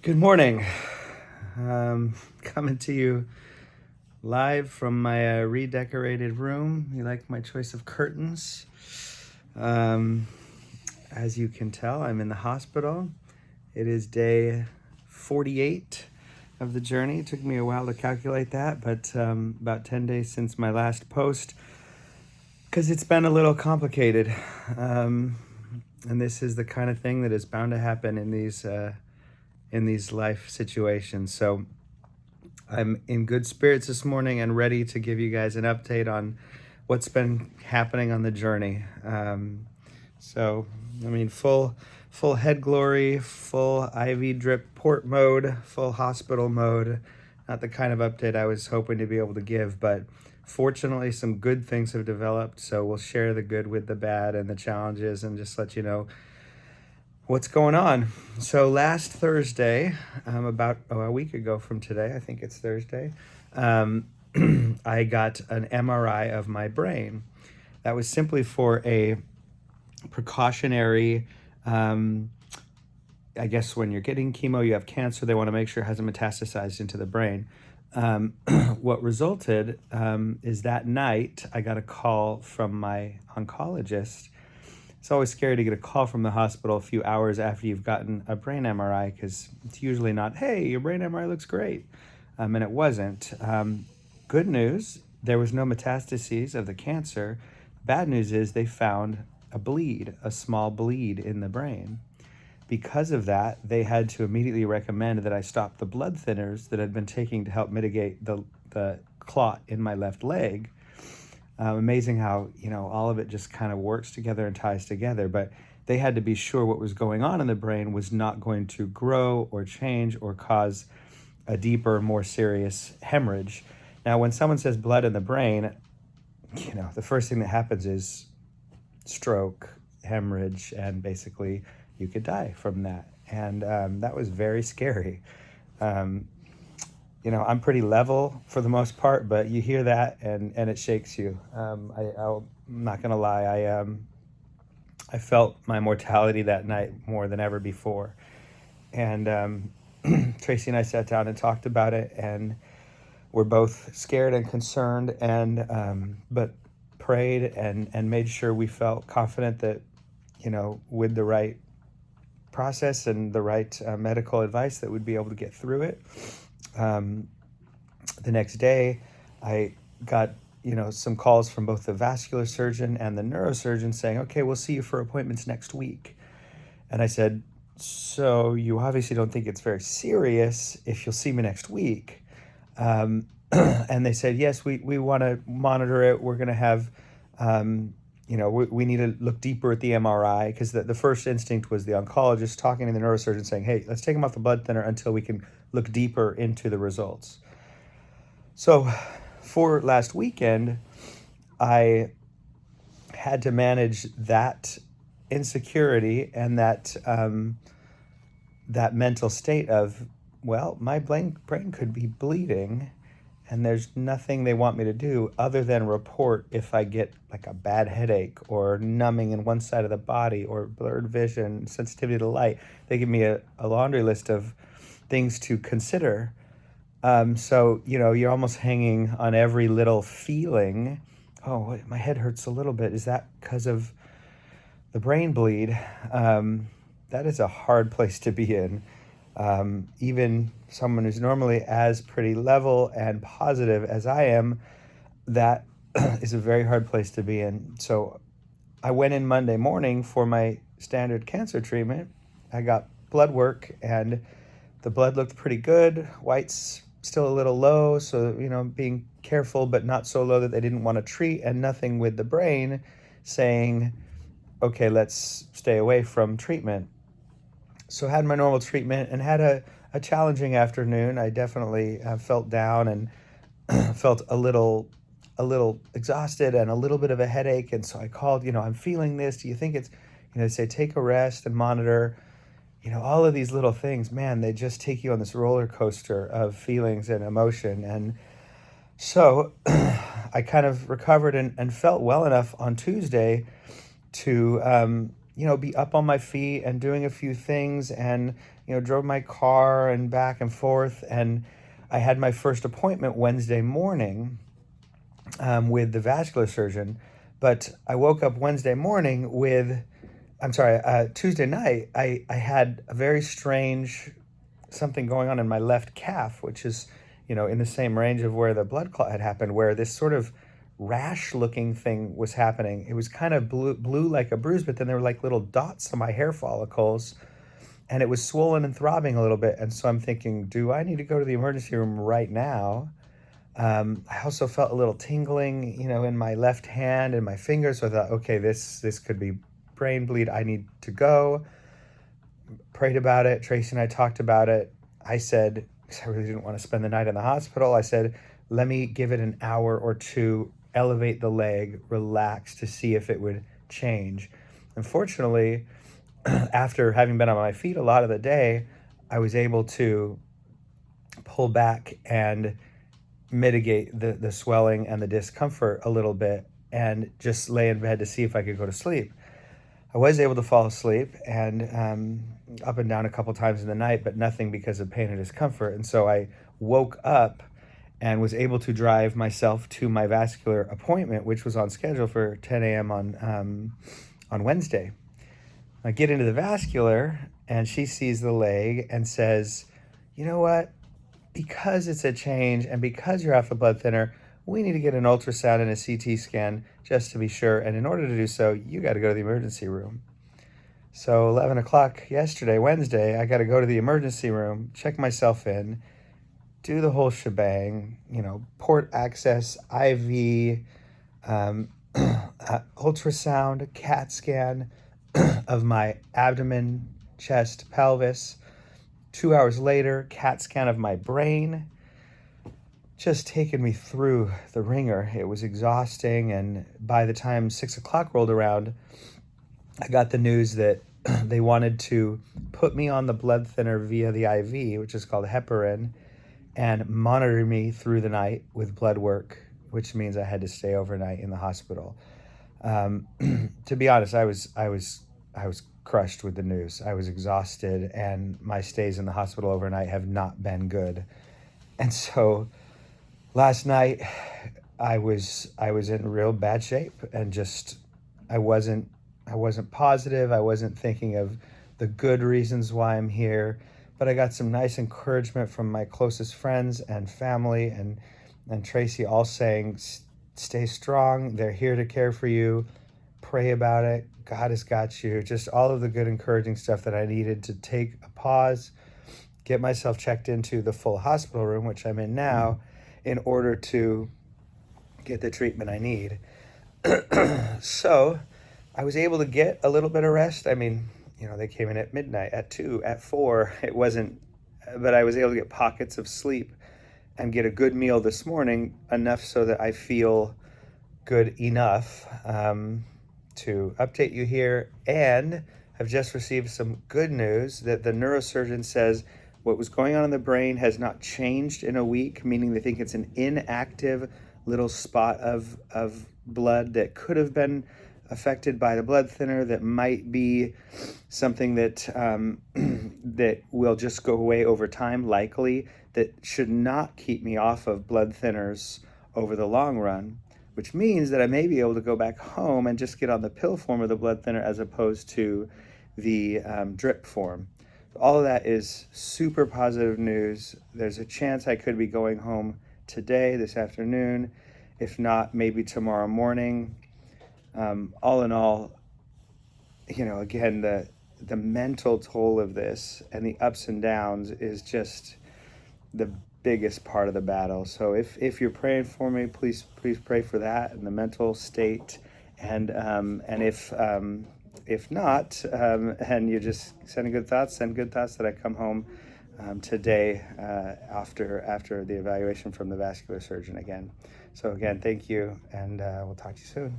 Good morning. Coming to you live from my redecorated room. You like my choice of curtains? Um, as you can tell, I'm in the hospital. It is day 48 of the journey. It took me a while to calculate that, but about 10 days since my last post, because it's been a little complicated. Um, and this is the kind of thing that is bound to happen in these life situations. So I'm in good spirits this morning and ready to give you guys an update on what's been happening on the journey. So, I mean, full head glory, full IV drip port mode, full hospital mode. Not the kind of update I was hoping to be able to give, but fortunately, some good things have developed. So we'll share the good with the bad and the challenges, and just let you know what's going on. So last Thursday, about a week ago from today, I think it's Thursday, um, I got an MRI of my brain. That was simply for a precautionary. I guess when you're getting chemo, you have cancer, they want to make sure it hasn't metastasized into the brain. What resulted is that night I got a call from my oncologist. It's always scary to get a call from the hospital a few hours after you've gotten a brain MRI, because it's usually not, hey, your brain MRI looks great. And it wasn't. Good news, there was no metastases of the cancer. Bad news is they found a bleed, a small bleed in the brain. Because of that, they had to immediately recommend that I stop the blood thinners that I'd been taking to help mitigate the clot in my left leg. Amazing how, all of it just kind of works together and ties together. But they had to be sure what was going on in the brain was not going to grow or change or cause a deeper, more serious hemorrhage. Now, when someone says blood in the brain, the first thing that happens is stroke, hemorrhage, and basically you could die from that. And that was very scary. Um, I'm pretty level for the most part, but you hear that and it shakes you. I'm not gonna lie, I felt my mortality that night more than ever before. And Tracy and I sat down and talked about it, and we're both scared and concerned, and but prayed and made sure we felt confident that, with the right process and the right medical advice, that we'd be able to get through it. Um, the next day, I got some calls from both the vascular surgeon and the neurosurgeon saying, "Okay, we'll see you for appointments next week." And I said, "So you obviously don't think it's very serious if you'll see me next week?" And they said, "Yes, we want to monitor it. We're going to have, we need to look deeper at the MRI," because the first instinct was the oncologist talking to the neurosurgeon saying, "Hey, let's take him off the blood thinner until we can look deeper into the results." So for last weekend, I had to manage that insecurity and that mental state of, well, my brain could be bleeding, and there's nothing they want me to do other than report if I get like a bad headache or numbing in one side of the body or blurred vision, sensitivity to light. They give me a laundry list of things to consider. So, you're almost hanging on every little feeling. Oh, my head hurts a little bit. Is that because of the brain bleed? That is a hard place to be in. Even someone who's normally as pretty level and positive as I am, that is a very hard place to be in. So I went in Monday morning for my standard cancer treatment. I got blood work, and the blood looked pretty good. White's still a little low, so being careful, but not so low that they didn't want to treat, and nothing with the brain saying, okay, let's stay away from treatment. So I had my normal treatment and had a challenging afternoon. I definitely felt down and felt a little exhausted and a little bit of a headache. And so I called, I'm feeling this. Do you think it's, they say take a rest and monitor. All of these little things, man, they just take you on this roller coaster of feelings and emotion. And so I kind of recovered and felt well enough on Tuesday to, be up on my feet and doing a few things, and drove my car and back and forth. And I had my first appointment Wednesday morning with the vascular surgeon, but I woke up Wednesday morning with, I'm sorry, Tuesday night, I had a very strange something going on in my left calf, which is, in the same range of where the blood clot had happened, where this sort of rash looking thing was happening. It was kind of blue like a bruise, but then there were like little dots on my hair follicles, and it was swollen and throbbing a little bit. And so I'm thinking, do I need to go to the emergency room right now? I also felt a little tingling, in my left hand and my fingers. So I thought, okay, this could be brain bleed. I need to go. Prayed about it. Tracy and I talked about it. I said, because I really didn't want to spend the night in the hospital, I said, let me give it an hour or two, elevate the leg, relax to see if it would change. Unfortunately, after having been on my feet a lot of the day, I was able to pull back and mitigate the swelling and the discomfort a little bit and just lay in bed to see if I could go to sleep. I was able to fall asleep and up and down a couple times in the night, but nothing because of pain and discomfort. And so I woke up and was able to drive myself to my vascular appointment, which was on schedule for 10 a.m. on Wednesday. I get into the vascular and she sees the leg and says, you know what? Because it's a change and because you're off the blood thinner, we need to get an ultrasound and a CT scan just to be sure. And in order to do so, you got to go to the emergency room. So 11 o'clock yesterday, Wednesday, I got to go to the emergency room, check myself in, do the whole shebang, port access, IV, ultrasound, CAT scan of my abdomen, chest, pelvis. 2 hours later, CAT scan of my brain. Just taken me through the ringer. It was exhausting, and by the time 6 o'clock rolled around, I got the news that they wanted to put me on the blood thinner via the IV, which is called heparin, and monitor me through the night with blood work, which means I had to stay overnight in the hospital. To be honest, I was crushed with the news. I was exhausted, and my stays in the hospital overnight have not been good. And so last night I was in real bad shape, and just I wasn't positive. I wasn't thinking of the good reasons why I'm here, but I got some nice encouragement from my closest friends and family and Tracy, all saying, stay strong. They're here to care for you. Pray about it. God has got you. Just all of the good encouraging stuff that I needed to take a pause, get myself checked into the full hospital room, which I'm in now, in order to get the treatment I need. So I was able to get a little bit of rest. I mean, they came in at midnight, at 2, at 4. It wasn't, but I was able to get pockets of sleep and get a good meal this morning, enough so that I feel good enough to update you here. And I've just received some good news that the neurosurgeon says what was going on in the brain has not changed in a week, meaning they think it's an inactive little spot of blood that could have been affected by the blood thinner, that might be something that that will just go away over time, likely, that should not keep me off of blood thinners over the long run, which means that I may be able to go back home and just get on the pill form of the blood thinner as opposed to the drip form. All of that is super positive news. There's a chance I could be going home today, this afternoon, if not, maybe tomorrow morning. All in all, again, the mental toll of this and the ups and downs is just the biggest part of the battle. So if you're praying for me, please pray for that and the mental state. And if not, and you're just send good thoughts that I come home today after the evaluation from the vascular surgeon again. So again, thank you, and we'll talk to you soon.